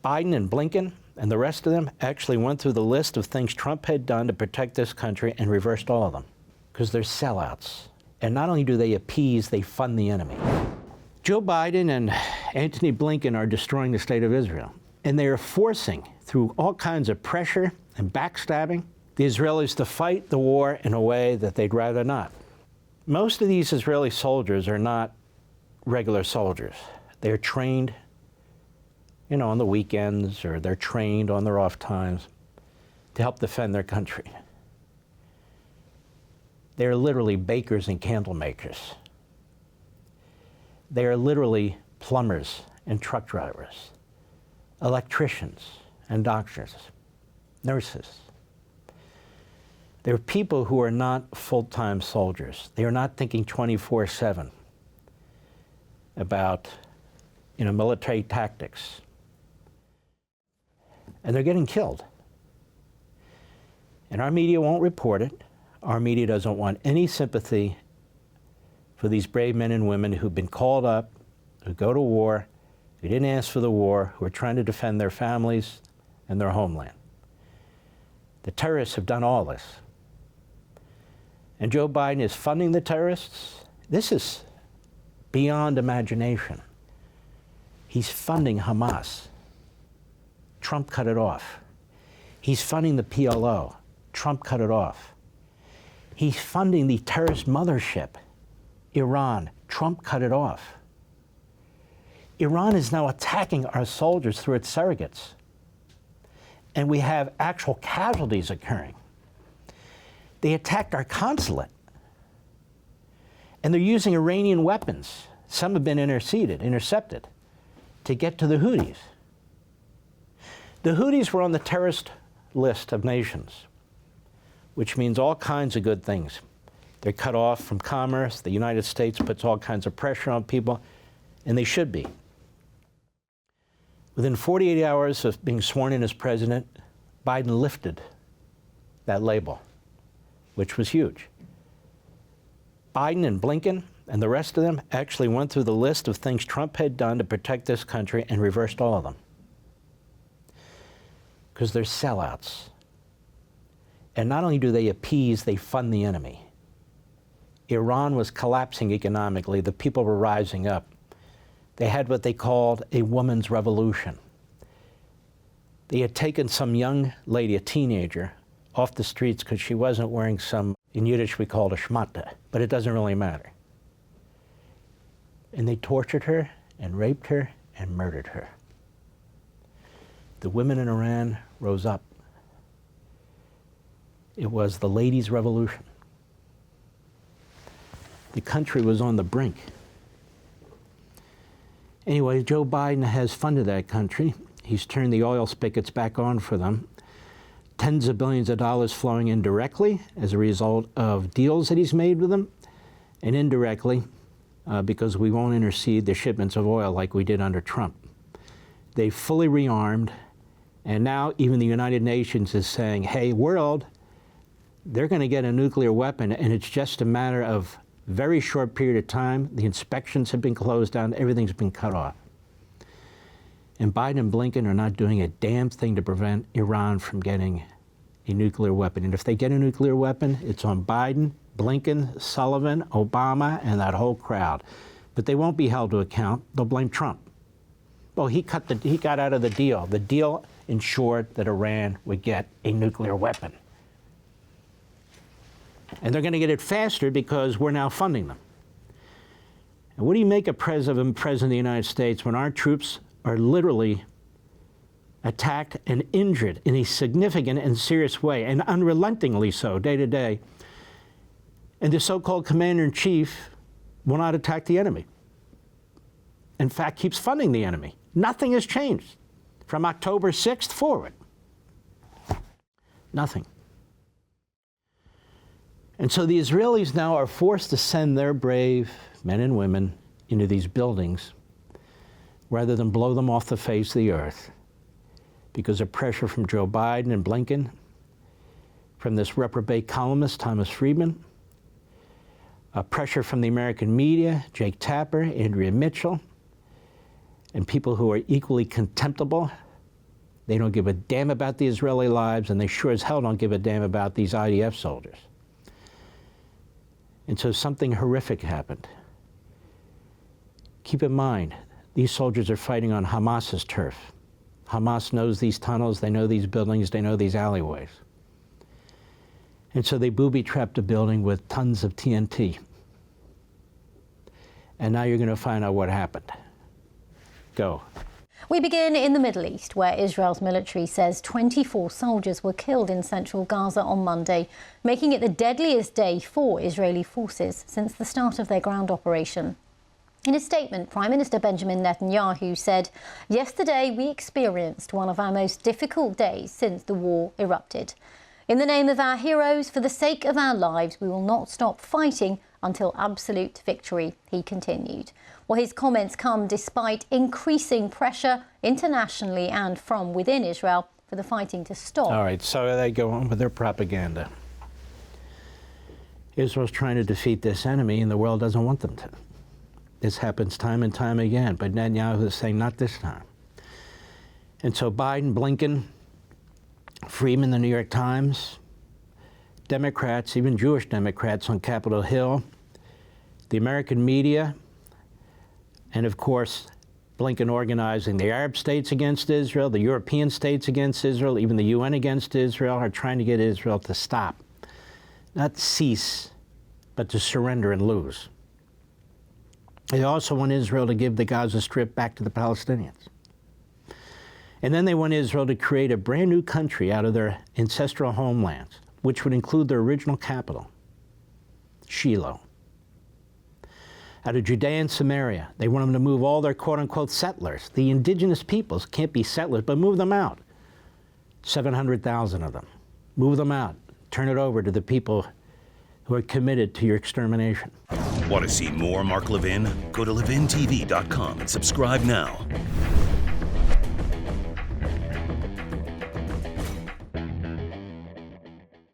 Biden and Blinken and the rest of them actually went through the list of things Trump had done to protect this country and reversed all of them, because they're sellouts. And not only do they appease, they fund the enemy. Joe Biden and Antony Blinken are destroying the state of Israel, and they are forcing, through all kinds of pressure and backstabbing, the Israelis to fight the war in a way that they'd rather not. Most of these Israeli soldiers are not regular soldiers. They're trained, on the weekends, or they're trained on their off times to help defend their country. They're literally bakers and candle makers. They are literally plumbers and truck drivers, electricians and doctors, nurses. They're people who are not full-time soldiers. They are not thinking 24/7 about, military tactics. And they're getting killed. And our media won't report it. Our media doesn't want any sympathy for these brave men and women who've been called up, who go to war, who didn't ask for the war, who are trying to defend their families and their homeland. The terrorists have done all this. And Joe Biden is funding the terrorists. This is beyond imagination. He's funding Hamas. Trump cut it off. He's funding the PLO. Trump cut it off. He's funding the terrorist mothership, Iran. Trump cut it off. Iran is now attacking our soldiers through its surrogates. And we have actual casualties occurring. They attacked our consulate. And they're using Iranian weapons. Some have been intercepted, to get to the Houthis. The Houthis were on the terrorist list of nations, which means all kinds of good things. They're cut off from commerce. The United States puts all kinds of pressure on people, and they should be. Within 48 hours of being sworn in as president, Biden lifted that label, which was huge. Biden and Blinken and the rest of them actually went through the list of things Trump had done to protect this country and reversed all of them, because they're sellouts. And not only do they appease, they fund the enemy. Iran was collapsing economically. The people were rising up. They had what they called a woman's revolution. They had taken some young lady, a teenager, off the streets because she wasn't wearing some, in Yiddish we call it a shmata, but it doesn't really matter. And they tortured her and raped her and murdered her. The women in Iran rose up. It was the ladies' revolution. The country was on the brink. Anyway, Joe Biden has funded that country. He's turned the oil spigots back on for them. Tens of billions of dollars flowing in directly as a result of deals that he's made with them, and indirectly because we won't intercede the shipments of oil like we did under Trump. They fully rearmed, and now even the United Nations is saying, hey, world, they're going to get a nuclear weapon, and it's just a matter of very short period of time. The inspections have been closed down. Everything's been cut off. And Biden and Blinken are not doing a damn thing to prevent Iran from getting a nuclear weapon. And if they get a nuclear weapon, it's on Biden, Blinken, Sullivan, Obama, and that whole crowd. But they won't be held to account. They'll blame Trump. Well, he got out of the deal. The deal ensured that Iran would get a nuclear weapon. And they're going to get it faster because we're now funding them. And what do you make of President of the United States when our troops are literally attacked and injured in a significant and serious way, and unrelentingly so, day to day, and the so-called commander-in-chief will not attack the enemy? In fact, keeps funding the enemy. Nothing has changed from October 6th forward. Nothing. And so the Israelis now are forced to send their brave men and women into these buildings rather than blow them off the face of the earth because of pressure from Joe Biden and Blinken, from this reprobate columnist, Thomas Friedman, pressure from the American media, Jake Tapper, Andrea Mitchell, and people who are equally contemptible, They don't give a damn about the Israeli lives, and they sure as hell don't give a damn about these IDF soldiers. And so something horrific happened. Keep in mind, these soldiers are fighting on Hamas's turf. Hamas knows these tunnels, they know these buildings, they know these alleyways. And so they booby-trapped a building with tons of TNT. And now you're going to find out what happened. Go. We begin in the Middle East, where Israel's military says 24 soldiers were killed in central Gaza on Monday, making it the deadliest day for Israeli forces since the start of their ground operation. In a statement, Prime Minister Benjamin Netanyahu said, "Yesterday we experienced one of our most difficult days since the war erupted. In the name of our heroes, for the sake of our lives, we will not stop fighting until absolute victory," he continued. Well, his comments come despite increasing pressure internationally and from within Israel for the fighting to stop. All right, so they go on with their propaganda. Israel's trying to defeat this enemy, and the world doesn't want them to. This happens time and time again, but Netanyahu is saying not this time. And so Biden, Blinken, Freeman, the New York Times, Democrats, even Jewish Democrats on Capitol Hill, the American media, and of course, Blinken organizing the Arab states against Israel, the European states against Israel, even the UN against Israel, are trying to get Israel to stop. Not cease, but to surrender and lose. They also want Israel to give the Gaza Strip back to the Palestinians. And then they want Israel to create a brand new country out of their ancestral homelands, which would include their original capital, Shiloh. Out of Judea and Samaria, they want them to move all their quote-unquote settlers. The indigenous peoples can't be settlers, but move them out. 700,000 of them. Move them out. Turn it over to the people who are committed to your extermination. Want to see more Mark Levin? Go to levintv.com and subscribe now.